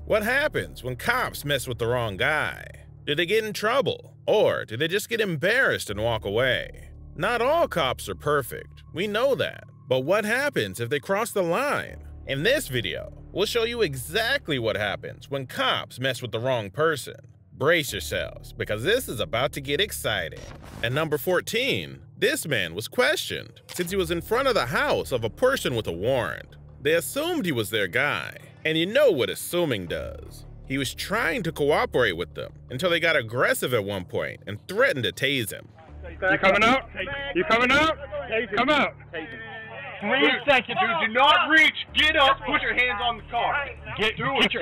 What happens when cops mess with the wrong guy? Do they get in trouble? Or do they just get embarrassed and walk away? Not all cops are perfect, we know that. But what happens if they cross the line? In this video, we'll show you exactly what happens when cops mess with the wrong person. Brace yourselves, because this is about to get exciting. At number 14, this man was questioned since he was in front of the house of a person with a warrant. They assumed he was their guy, and you know what assuming does. He was trying to cooperate with them until they got aggressive at one point and threatened to tase him. You coming out? You coming out? Come out. 3 seconds, dude. Do not reach. Get up. Put your hands on the car. Get through it. Show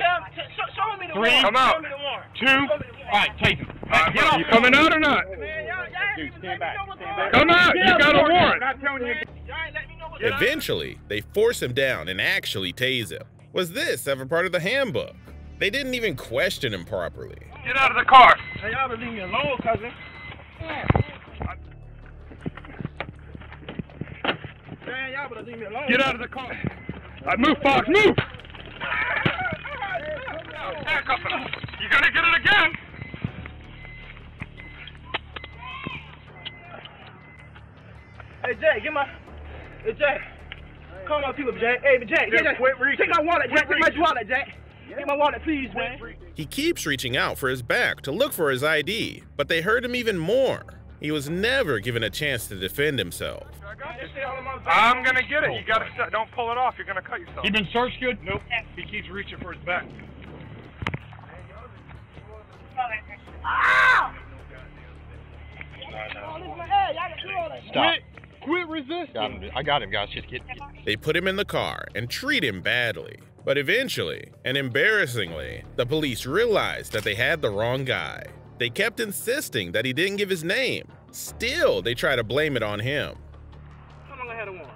me the 3. warrant. Come out. 2. All right, take him. Get off. You coming out or not? Dude, stand back. Come out. You got a warrant. Eventually, they force him down and actually tase him. Was this ever part of the handbook? They didn't even question him properly. Get out of the car. Hey, y'all better leave me alone, cousin. Man, y'all better leave me alone. Get out of the car. Move, Fox, move. Handcuff him. You're going to get it again. Hey, Jay, get my... Hey, Jay. Call my people, Jay. Hey, Jay, Quit reaching. take my wallet, Jay. Take my wallet, Jay. Take my wallet, please, man. He keeps reaching out for his back to look for his ID, but they hurt him even more. He was never given a chance to defend himself. I'm going to get it. You got to don't pull it off. You're going to cut yourself. You been searched good? Nope. He keeps reaching for his back. Stop. Quit resisting. I got him, guys. Just get. They put him in the car and treat him badly. But eventually, and embarrassingly, the police realized that they had the wrong guy. They kept insisting that he didn't give his name. Still, they try to blame it on him. How long I had a warrant?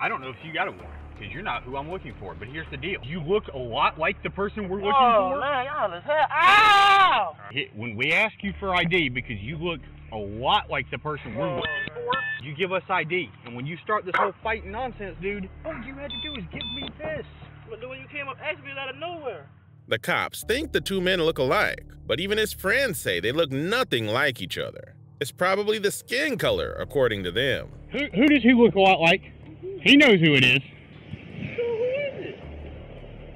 I don't know if you got a warrant, because you're not who I'm looking for, but here's the deal. You look a lot like the person we're looking for. Man, y'all is hell. Ow! When we ask you for ID, because you look a lot like the person we're looking for, you give us ID. And when you start this whole fighting nonsense, dude, all you had to do is give me this. But then when you came up, asked me out of nowhere. The cops think the two men look alike, but even his friends say they look nothing like each other. It's probably the skin color, according to them. Who does he look a lot like? He knows who it is. Who is it?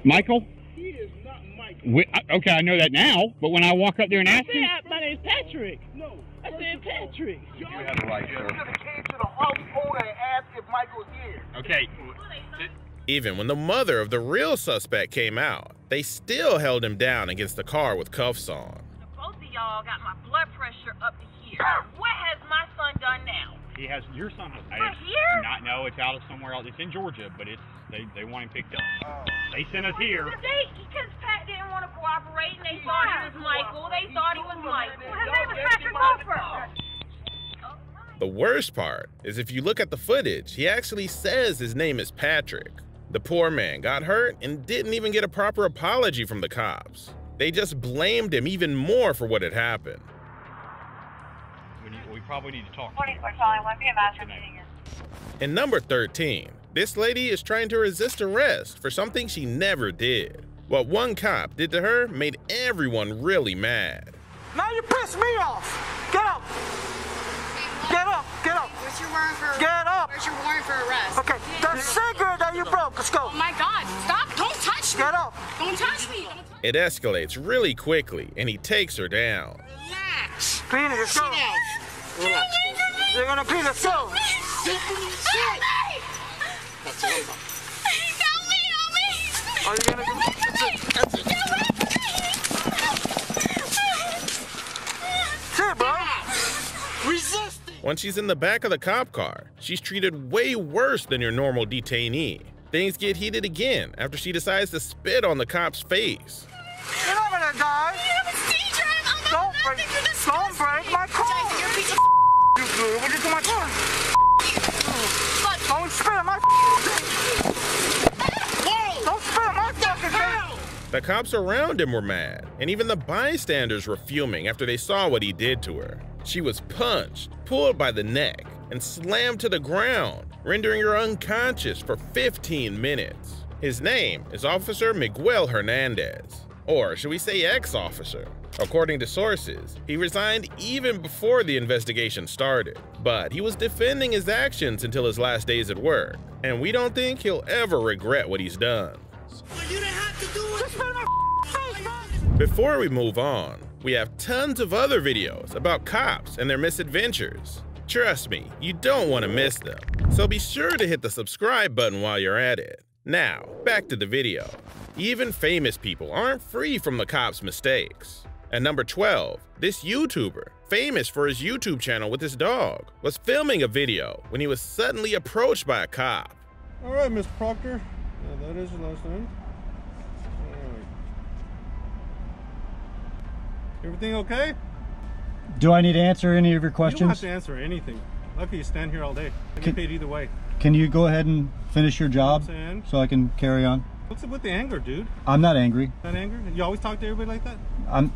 Michael? He is not Michael. Okay, I know that now, but when I walk up there and ask him... My name's Patrick. No. I said Patrick. You have the right, sir. You could have came to the house owner and asked if Michael's here. Okay. Even when the mother of the real suspect came out, they still held him down against the car with cuffs on. Both of y'all got my blood pressure up to here. What has my son done now? He has your son. Right here? No, it's out of somewhere else. It's in Georgia, but they want him picked up. They sent us here. Because Pat didn't want to cooperate, and they thought he was Michael. They thought he was Michael. His name is Patrick Cooper. The worst part is if you look at the footage, he actually says his name is Patrick. The poor man got hurt and didn't even get a proper apology from the cops. They just blamed him even more for what had happened. We probably need to talk. In number 13, this lady is trying to resist arrest for something she never did. What one cop did to her made everyone really mad. Now you piss me off. Get up. Get up. Get up. What's your warrant for? Get up. Where's your warrant for arrest? Okay, the cigarette that you broke. Let's go. Oh my God! Stop! Don't touch me! Get up. Don't touch me! It escalates really quickly and he takes her down. Relax. Peanut, let's go. Relax. You're gonna pee the show. Help me! Are you gonna do Sit, bro. Resist. When she's in the back of the cop car, she's treated way worse than your normal detainee. Things get heated again after she decides to spit on the cop's face. You're not gonna die. Don't break my car. You blew it into my car. Don't spit on my Don't spit on my fucking face. The cops around him were mad, and even the bystanders were fuming after they saw what he did to her. She was punched, pulled by the neck, and slammed to the ground, rendering her unconscious for 15 minutes. His name is Officer Miguel Hernandez, or should we say ex-officer. According to sources, he resigned even before the investigation started, but he was defending his actions until his last days at work, and we don't think he'll ever regret what he's done. Before we move on, we have tons of other videos about cops and their misadventures. Trust me, you don't want to miss them, so be sure to hit the subscribe button while you're at it. Now, back to the video. Even famous people aren't free from the cops' mistakes. At number 12, this YouTuber, famous for his YouTube channel with his dog, was filming a video when he was suddenly approached by a cop. All right, Miss Proctor. Yeah, that is your last name. All right. Everything okay? Do I need to answer any of your You questions? don't have to answer anything. Lucky you stand here all day. I get paid either way. Can you go ahead and finish your job so I can carry on? What's up with the anger, dude? I'm not angry. Not angry? You always talk to everybody like that?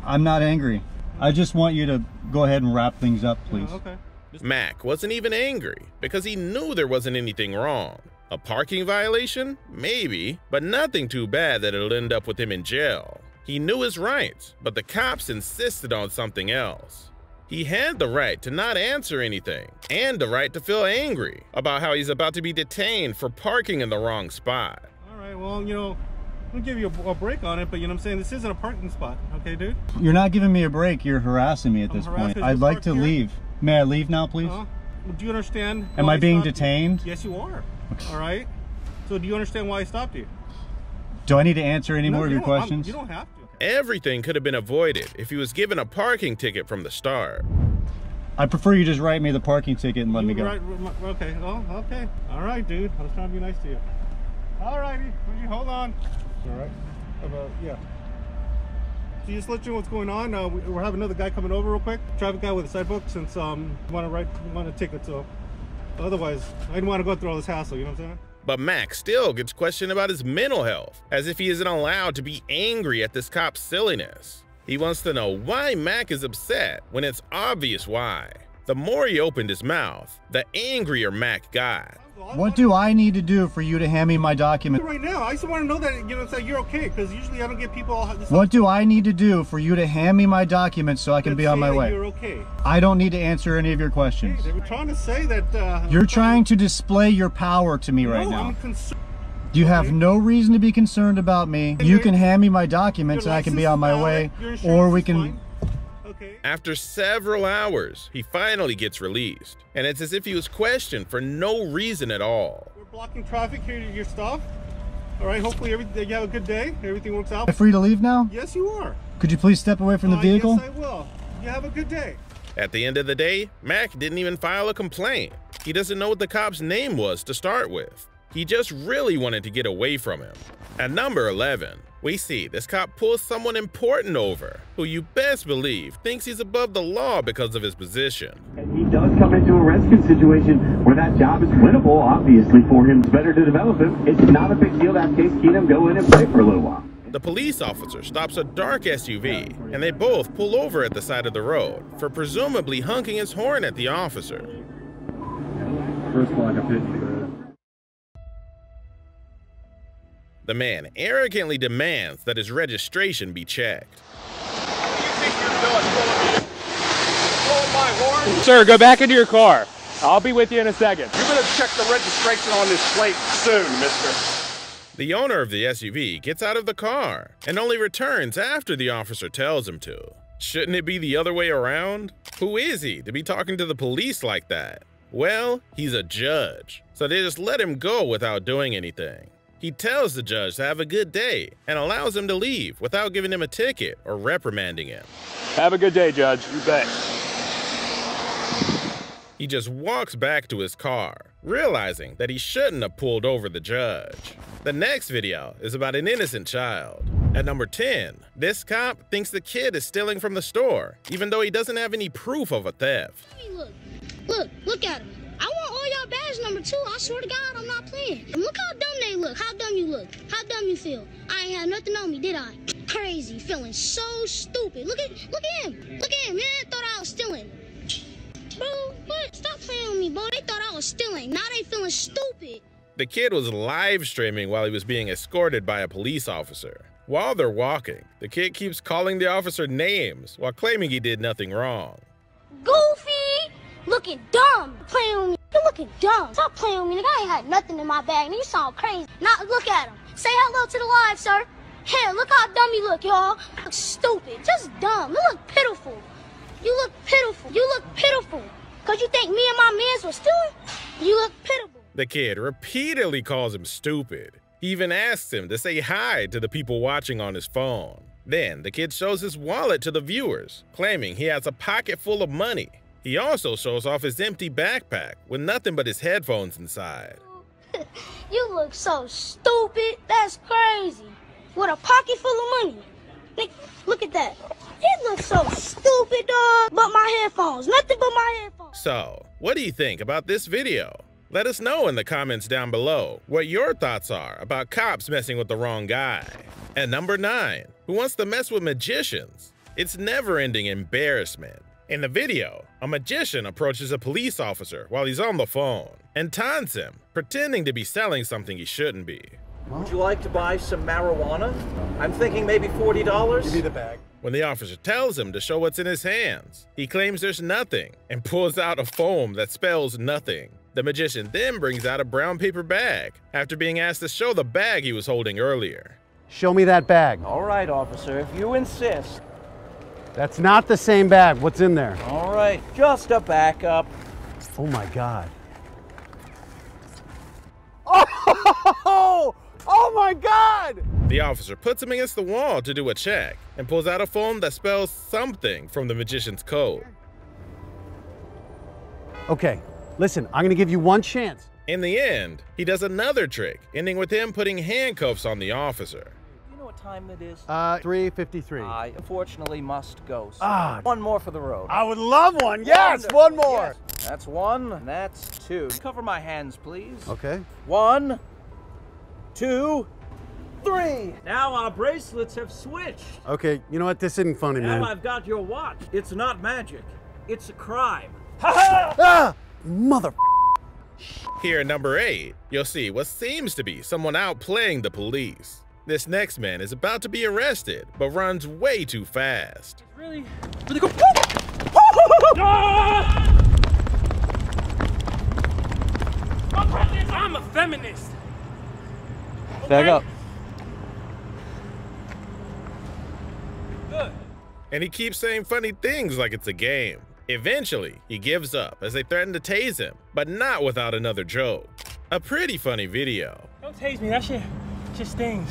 I'm not angry. I just want you to go ahead and wrap things up, please. Oh, okay. Mac wasn't even angry because he knew there wasn't anything wrong. A parking violation? Maybe, but nothing too bad that it'll end up with him in jail. He knew his rights, but the cops insisted on something else. He had the right to not answer anything, and the right to feel angry about how he's about to be detained for parking in the wrong spot. All right, well, you know, I'm gonna give you a break on it, but you know what I'm saying? This isn't a parking spot, okay, dude? You're not giving me a break. You're harassing me at this point. I'd like to leave. May I leave now, please? Well, do you understand? Am I being detained? Yes, you are. All right. So do you understand why I stopped you? Do I need to answer any more of your questions? You don't have to. Everything could have been avoided if he was given a parking ticket from the start. I prefer you just write me the parking ticket and let me go. Right, okay, oh, okay. All right, dude. I was trying to be nice to you. All righty. Hold on. All right. Yeah. So just let you know what's going on. We're having another guy coming over real quick. Traffic guy with a side book, since want a ticket. So otherwise, I didn't want to go through all this hassle. You know what I'm saying? But Mac still gets questioned about his mental health, as if he isn't allowed to be angry at this cop's silliness. He wants to know why Mac is upset when it's obvious why. The more he opened his mouth, the angrier Mac got. What do I need to do for you to hand me my document? Right now, I just want to know that, you know, you're okay, because usually I don't get people all this. What do I need to do for you to hand me my documents so I can be on my way? You're okay. I don't need to answer any of your questions. Hey, they were trying to say that. You're trying to display your power to me right now. I'm concerned. You have no reason to be concerned about me. You can hand me my documents and I can be on my way, or we can... After several hours, he finally gets released, and it's as if he was questioned for no reason at all. We're blocking traffic here to your stuff. All right, hopefully you have a good day. Everything works out. Am I free to leave now? Yes, you are. Could you please step away from the vehicle? Yes, I will. You have a good day. At the end of the day, Mac didn't even file a complaint. He doesn't know what the cop's name was to start with. He just really wanted to get away from him. At number 11, we see this cop pulls someone important over, who you best believe thinks he's above the law because of his position. And he does come into a rescue situation where that job is winnable, obviously, for him. It's better to develop him. It's not a big deal to have Case Keenum go in and play for a little while. The police officer stops a dark SUV, and they both pull over at the side of the road for presumably honking his horn at the officer. First block of 50. The man arrogantly demands that his registration be checked. Sir, go back into your car. I'll be with you in a second. You better check the registration on this plate soon, mister. The owner of the SUV gets out of the car and only returns after the officer tells him to. Shouldn't it be the other way around? Who is he to be talking to the police like that? Well, he's a judge, so they just let him go without doing anything. He tells the judge to have a good day and allows him to leave without giving him a ticket or reprimanding him. Have a good day, Judge. You bet. He just walks back to his car, realizing that he shouldn't have pulled over the judge. The next video is about an innocent child. At number 10, this cop thinks the kid is stealing from the store, even though he doesn't have any proof of a theft. Look at him. I want all y'all badge number 2. I swear to God, I'm not playing. And look how dumb they look. How dumb you look. How dumb you feel. I ain't had nothing on me, did I? Crazy, feeling so stupid. Look at him. Look at him, man. Thought I was stealing. Bro, what? Stop playing with me, bro. They thought I was stealing. Now they feeling stupid. The kid was live streaming while he was being escorted by a police officer. While they're walking, the kid keeps calling the officer names while claiming he did nothing wrong. Goofy! Looking dumb! Playing with me. You looking dumb. Stop playing with me, nigga. I ain't had nothing in my bag. Nigga, you sound crazy. Now, look at him. Say hello to the live, sir. Here, look how dumb you look, y'all. Look stupid. Just dumb. You look pitiful. You look pitiful. You look pitiful. Because you think me and my mans were stealing? You look pitiful. The kid repeatedly calls him stupid. He even asks him to say hi to the people watching on his phone. Then the kid shows his wallet to the viewers, claiming he has a pocket full of money. He also shows off his empty backpack with nothing but his headphones inside. You look so stupid. That's crazy. With a pocket full of money. Nick, look at that. You look so stupid, dog. But my headphones. Nothing but my headphones. So, what do you think about this video? Let us know in the comments down below what your thoughts are about cops messing with the wrong guy. At number 9, who wants to mess with magicians? It's never-ending embarrassment. In the video, a magician approaches a police officer while he's on the phone and taunts him, pretending to be selling something he shouldn't be. Would you like to buy some marijuana? I'm thinking maybe $40. Give me the bag. When the officer tells him to show what's in his hands, he claims there's nothing and pulls out a foam that spells nothing. The magician then brings out a brown paper bag after being asked to show the bag he was holding earlier. Show me that bag. All right, officer, if you insist. That's not the same bag. What's in there? All right, just a backup. Oh my God. Oh! Oh my God! The officer puts him against the wall to do a check and pulls out a foam that spells something from the magician's code. Okay, listen, I'm gonna give you one chance. In the end, he does another trick, ending with him putting handcuffs on the officer. You know what time it is? 3:53. I unfortunately must go. So Ah. one more for the road. I would love one. Yes, one more. Yes. That's one, and that's two. Cover my hands, please. Okay. 1, 2, 3. Now our bracelets have switched. Okay, you know what? This isn't funny, man. Now I've got your watch. It's not magic. It's a crime. Ah! Mother. Here at number 8, you'll see what seems to be someone outplaying the police. This next man is about to be arrested, but runs way too fast. Really go. I'm a feminist. Back up. Good. And he keeps saying funny things like it's a game. Eventually, he gives up as they threaten to tase him, but not without another joke. A pretty funny video. Don't tase me, that shit just stings.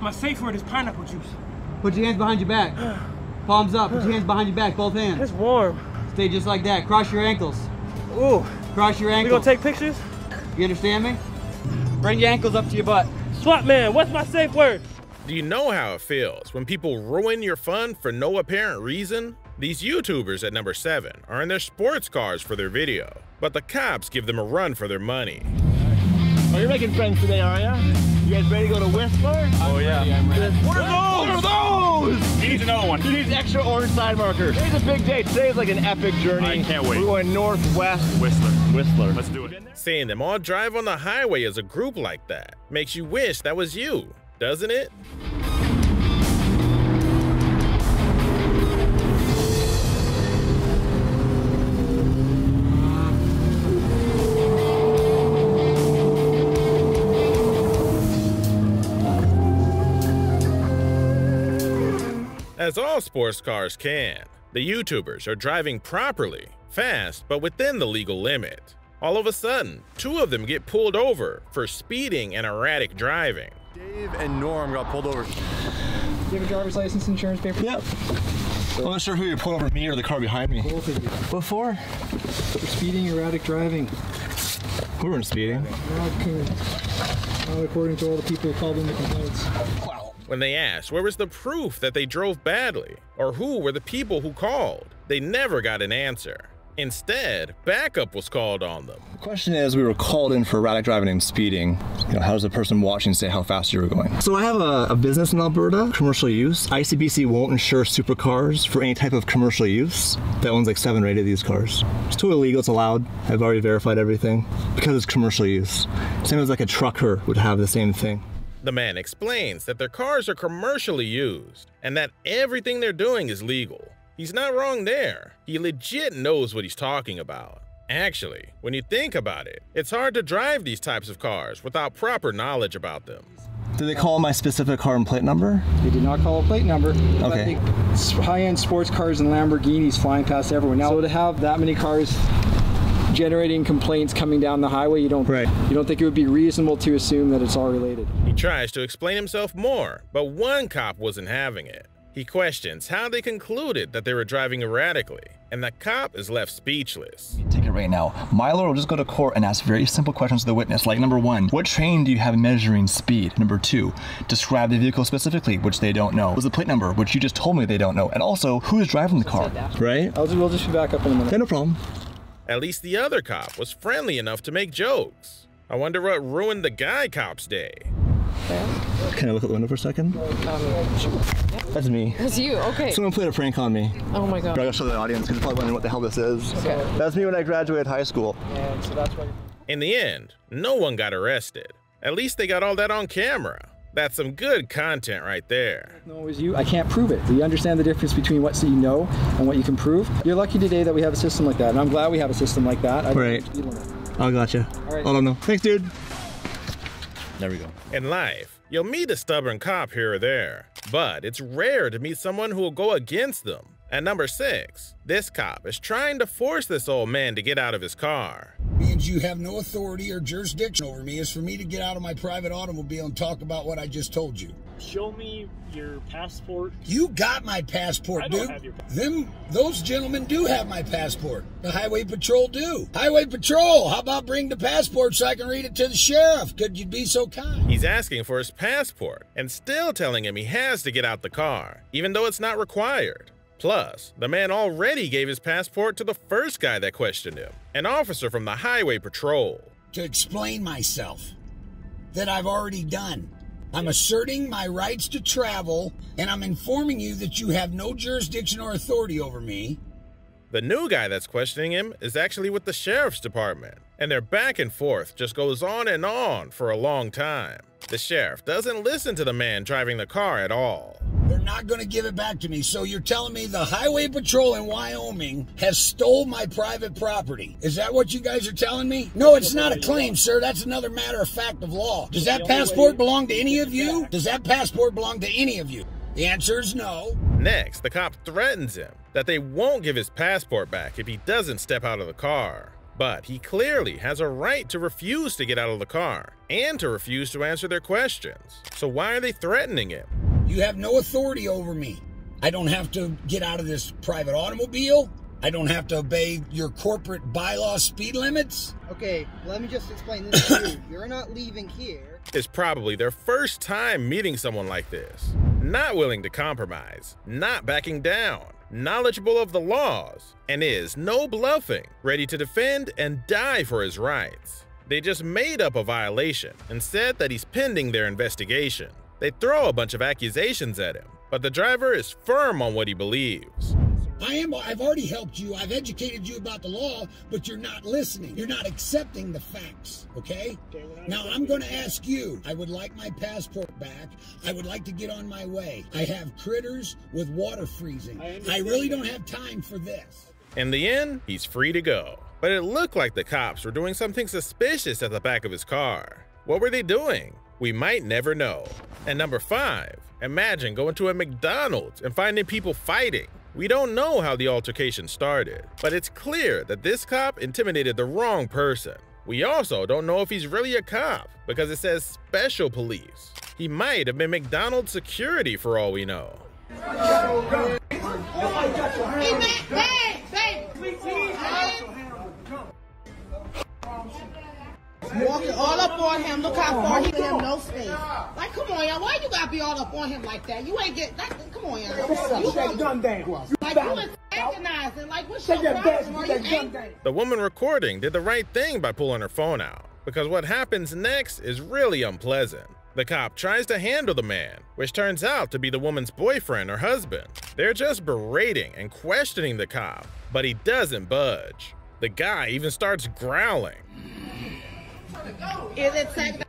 My safe word is pineapple juice. Put your hands behind your back. Palms up, put your hands behind your back, both hands. It's warm. Stay just like that, cross your ankles. Ooh. Cross your We ankles. gonna take pictures? You understand me? Bring your ankles up to your butt. SWAT man, what's my safe word? Do you know how it feels when people ruin your fun for no apparent reason? These YouTubers at number 7 are in their sports cars for their video, but the cops give them a run for their money. Oh, you're making friends today, are ya? You guys ready to go to Whistler? Oh yeah. What are those? What are those? He needs another one. He needs extra orange side markers. Today's a big day. Today is like an epic journey. I can't wait. We're going northwest. Whistler. Let's do it. Seeing them all drive on the highway as a group like that makes you wish that was you, doesn't it? As all sports cars can, the YouTubers are driving properly, fast, but within the legal limit. All of a sudden, 2 of them get pulled over for speeding and erratic driving. Dave and Norm got pulled over. Do you have a driver's license, insurance paper? Yep. I'm not sure who you pulled over, me or the car behind me. Both of you. What for? For speeding, erratic driving. We weren't speeding. Not according to all the people who called in the complaints. When they asked where was the proof that they drove badly, or who were the people who called, they never got an answer. Instead, backup was called on them. The question is, we were called in for erratic driving and speeding. How does the person watching say how fast you were going? So I have a business in Alberta, commercial use. ICBC won't insure supercars for any type of commercial use that owns like 7 or 8 of these cars. It's totally legal, it's allowed. I've already verified everything because it's commercial use. Same as like a trucker would have the same thing. The man explains that their cars are commercially used and that everything they're doing is legal. He's not wrong there. He legit knows what he's talking about. Actually, when you think about it, it's hard to drive these types of cars without proper knowledge about them. Did they call my specific car and plate number? They did not call a plate number. Okay. High-end sports cars and Lamborghinis flying past everyone. Now, so to have that many cars generating complaints coming down the highway, you don't think it would be reasonable to assume that it's all related. He tries to explain himself more, but one cop wasn't having it. He questions how they concluded that they were driving erratically, and the cop is left speechless. Take it right now. My lawyer will just go to court and ask very simple questions to the witness, like number 1, what training do you have in measuring speed? Number 2, describe the vehicle specifically, which they don't know. What was the plate number, which you just told me they don't know? And also, who is driving the car, right? We'll just be back up in a minute. Yeah, no problem. At least the other cop was friendly enough to make jokes. I wonder what ruined the guy cop's day. Can I look at the window for a second? Sure. That's me. That's you, okay. Someone played a prank on me. Oh my god. But I gotta show the audience because you're probably wondering what the hell this is. Okay. That's me when I graduated high school. And so that's why. In the end, no one got arrested. At least they got all that on camera. That's some good content right there. No, it was you. I can't prove it. Do you understand the difference between what you know and what you can prove? You're lucky today that we have a system like that, and I'm glad we have a system like that. Right. I gotcha. All right. I don't know. Thanks, dude. There we go. In life, you'll meet a stubborn cop here or there, but it's rare to meet someone who will go against them. At number 6, this cop is trying to force this old man to get out of his car. Means you have no authority or jurisdiction over me is for me to get out of my private automobile and talk about what I just told you. Show me your passport. You got my passport, dude. I don't have your passport. Those gentlemen do have my passport. The Highway Patrol do. Highway Patrol, how about bring the passport so I can read it to the sheriff? Could you be so kind? He's asking for his passport and still telling him he has to get out the car, even though it's not required. Plus, the man already gave his passport to the first guy that questioned him, an officer from the Highway Patrol. To explain myself, that I've already done. I'm asserting my rights to travel, and I'm informing you that you have no jurisdiction or authority over me. The new guy that's questioning him is actually with the sheriff's department, and their back and forth just goes on and on for a long time. The sheriff doesn't listen to the man driving the car at all. They're not going to give it back to me, so you're telling me the Highway Patrol in Wyoming has stole my private property. Is that what you guys are telling me? No, it's not a claim, sir. That's another matter of fact of law. Does that passport belong to any of you? Does that passport belong to any of you? The answer is no. Next, the cop threatens him that they won't give his passport back if he doesn't step out of the car. But he clearly has a right to refuse to get out of the car and to refuse to answer their questions. So why are they threatening him? You have no authority over me. I don't have to get out of this private automobile. I don't have to obey your corporate bylaw speed limits. Okay, let me just explain this to you. You're not leaving here. It's probably their first time meeting someone like this. Not willing to compromise, not backing down, knowledgeable of the laws, and is no bluffing, ready to defend and die for his rights. They just made up a violation and said that he's pending their investigation. They throw a bunch of accusations at him, but the driver is firm on what he believes. I've already helped you. I've educated you about the law, but you're not listening. You're not accepting the facts, okay? Now, I'm going to ask you. I would like my passport back. I would like to get on my way. I have critters with water freezing. I really don't have time for this. In the end, he's free to go. But it looked like the cops were doing something suspicious at the back of his car. What were they doing? We might never know. And number 5, imagine going to a McDonald's and finding people fighting. We don't know how the altercation started, but it's clear that this cop intimidated the wrong person. We also don't know if he's really a cop because it says special police. He might have been McDonald's security for all we know. Walking all up on him. Look how far he him, no space. Like, come on, y'all. Why you gotta be all up on him like that? You ain't get that. Come on, y'all. You that gun down. like you antagonizing. Like, what's your problem? Are you angry? The woman recording did the right thing by pulling her phone out, because what happens next is really unpleasant. The cop tries to handle the man, which turns out to be the woman's boyfriend or husband. They're just berating and questioning the cop, but he doesn't budge. The guy even starts growling. Is it taking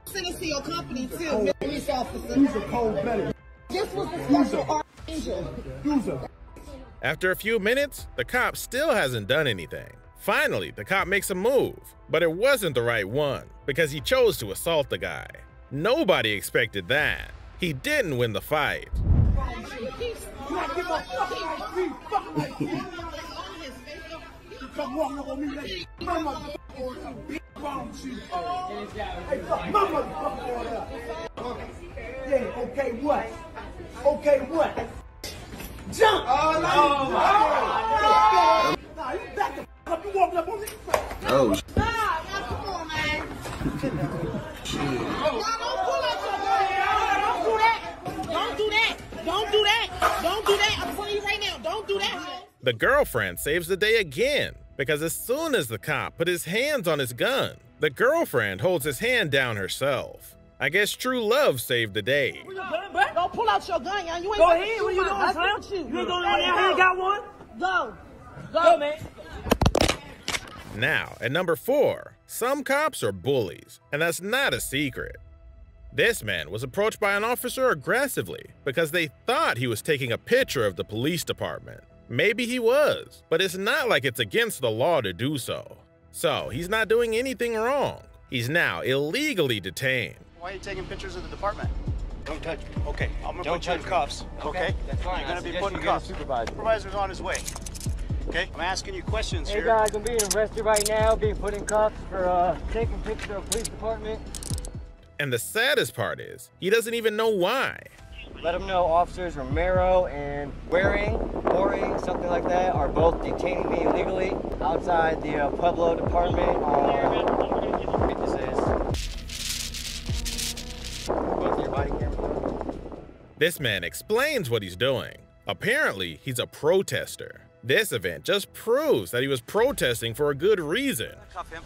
citizen to your company too, police officer? He's a cold-blooded. This was the special archangel. After a few minutes, the cop still hasn't done anything. Finally, the cop makes a move, but it wasn't the right one, because he chose to assault the guy. Nobody expected that. He didn't win the fight. Okay, what? Okay, what? Jump! Oh, no! You back the up. You walking up on me. Oh. Come on, man. Don't do that. Don't do that. Don't do that. I'm telling you right now. Don't do that. The girlfriend saves the day again, because as soon as the cop put his hands on his gun, the girlfriend holds his hand down herself. I guess true love saved the day. Don't pull out your gun, y'all. You ain't Go gonna ahead. shoot What you my doing, husband. son? You ain't going in there. You got one? Go. Go, man. Now, at number 4, some cops are bullies, and that's not a secret. This man was approached by an officer aggressively because they thought he was taking a picture of the police department. Maybe he was, but it's not like it's against the law to do so. So he's not doing anything wrong. He's now illegally detained. Why are you taking pictures of the department? Don't touch me. Okay, I'm gonna put you in touch me. cuffs. Okay, That's fine. You're gonna I be suggest put in you get a cuffs. Supervisor's on his way. Okay, I'm asking you questions Hey here. guys, I'm being arrested right now, being put in cuffs for taking pictures of the police department. And the saddest part is, he doesn't even know why. Let them know officers Romero and Waring, something like that, are both detaining me illegally outside the Pueblo department on, both your body camera. This man explains what he's doing. Apparently, he's a protester. This event just proves that he was protesting for a good reason. Cuff him.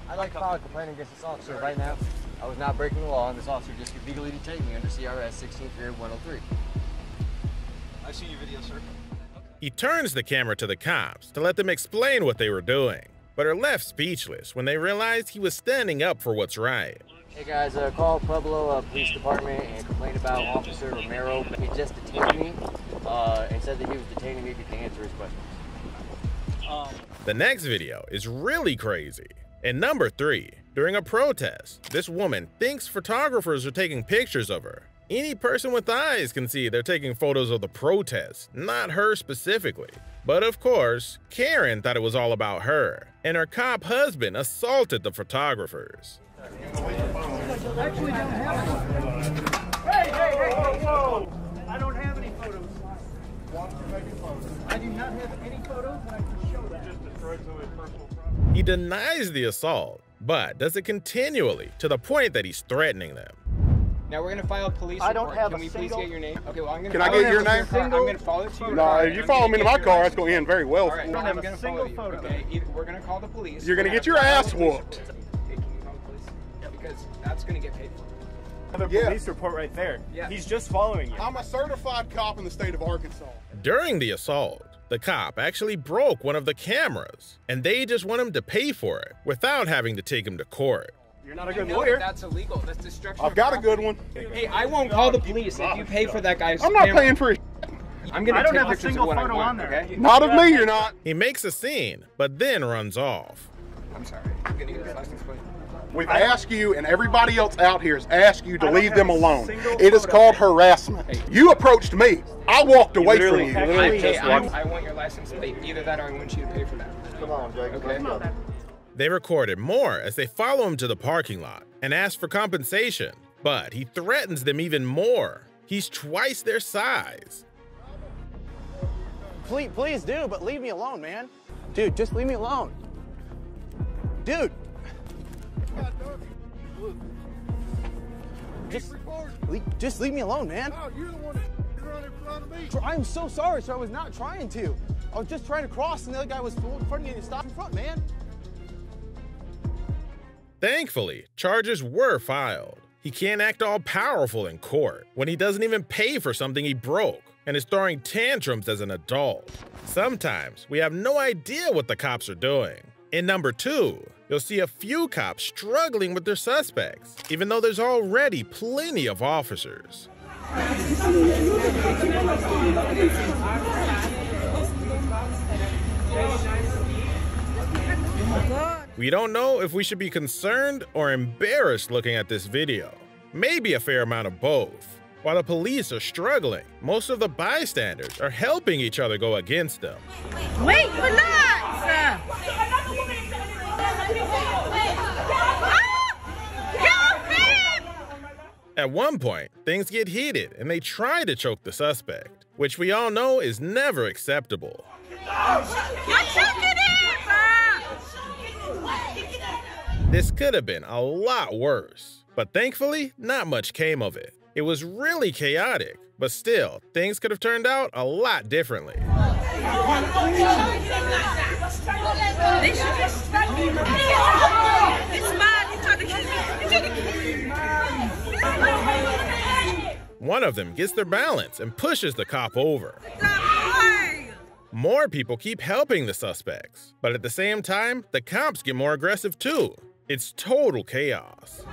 I'd like to file a complaint against this officer right now. I was not breaking the law, and this officer just illegally detained me under CRS 16-103. I've seen your video, sir. He turns the camera to the cops to let them explain what they were doing, but are left speechless when they realized he was standing up for what's right. Hey guys, call Pueblo Police Department and complain about Officer Romero. He just detained me and said that he was detaining me to answer his questions. The next video is really crazy. In number 3, during a protest, this woman thinks photographers are taking pictures of her. Any person with eyes can see they're taking photos of the protest, not her specifically. But of course, Karen thought it was all about her, and her cop husband assaulted the photographers. Actually, don't have any. Hey, whoa! I don't have any photos. I do not have any photos, and I can show that. Just destroyed somebody's personal property. He denies the assault, but does it continually to the point that he's threatening them. Now we're gonna file a police I don't report. have Can a we single- please get your name? Okay, well I'm gonna. Can I follow get your you to name? car. I'm gonna follow to your No, car. if you I'm follow gonna me to get my your car, license. that's gonna end very well. All right, for well, you. I'm gonna follow you. Okay, either we're gonna call the police. You're gonna we're get your file a ass police whooped. report. Hey, can you call the police? Yeah, because that's gonna get paid for. I have a police report right there. Yeah. He's just following you. I'm a certified cop in the state of Arkansas. During the assault, the cop actually broke one of the cameras, and they just want him to pay for it without having to take him to court. You're not a good I know lawyer. That's illegal. That's destruction. I've got a good one. Hey, I won't call the police if you pay for that guy's. I'm not camera. paying for it. I'm gonna I don't take have a pictures single of what I photo want, on there. okay? Not of me, you're not. He makes a scene, but then runs off. I'm sorry. I'm gonna get his license plate. We've asked you, and everybody else out here has asked you to I don't leave them have a alone. single It is photo. called harassment. You approached me. I walked away from literally- you. I want your license plate. Either that or I want you to pay for that. Come on, Jake. Okay. They recorded more as they follow him to the parking lot and ask for compensation, but he threatens them even more. He's twice their size. Please do, but leave me alone, man. Dude, just leave me alone. Dude, Just leave me alone, man. No, you're the one that you're on in front of me. I'm so sorry, sir. I was not trying to. I was just trying to cross, and the other guy was in front of me and he stopped in front, man. Thankfully, charges were filed. He can't act all powerful in court when he doesn't even pay for something he broke and is throwing tantrums as an adult. Sometimes we have no idea what the cops are doing. In number 2, you'll see a few cops struggling with their suspects, even though there's already plenty of officers. We don't know if we should be concerned or embarrassed looking at this video. Maybe a fair amount of both. While the police are struggling, most of the bystanders are helping each other go against them. Wait, relax! At one point, things get heated and they try to choke the suspect, which we all know is never acceptable. This could have been a lot worse, but thankfully, not much came of it. It was really chaotic, but still, things could have turned out a lot differently. One of them gets their balance and pushes the cop over. More people keep helping the suspects, but at the same time, the cops get more aggressive too. It's total chaos.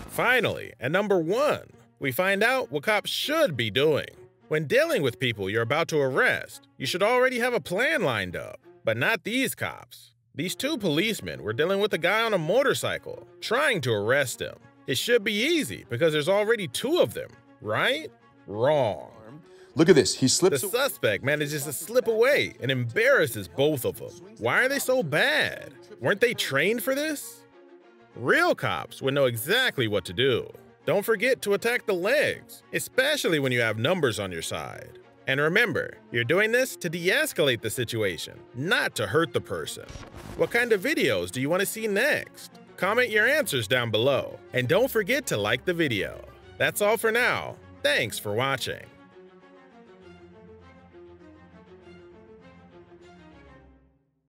Finally, at number 1, we find out what cops should be doing. When dealing with people you're about to arrest, you should already have a plan lined up, but not these cops. These 2 policemen were dealing with a guy on a motorcycle, trying to arrest him. It should be easy because there's already 2 of them, right? Wrong. Look at this, he slips. The suspect manages to slip away and embarrasses both of them. Why are they so bad? Weren't they trained for this? Real cops would know exactly what to do. Don't forget to attack the legs, especially when you have numbers on your side. And remember, you're doing this to de-escalate the situation, not to hurt the person. What kind of videos do you want to see next? Comment your answers down below, and don't forget to like the video. That's all for now. Thanks for watching.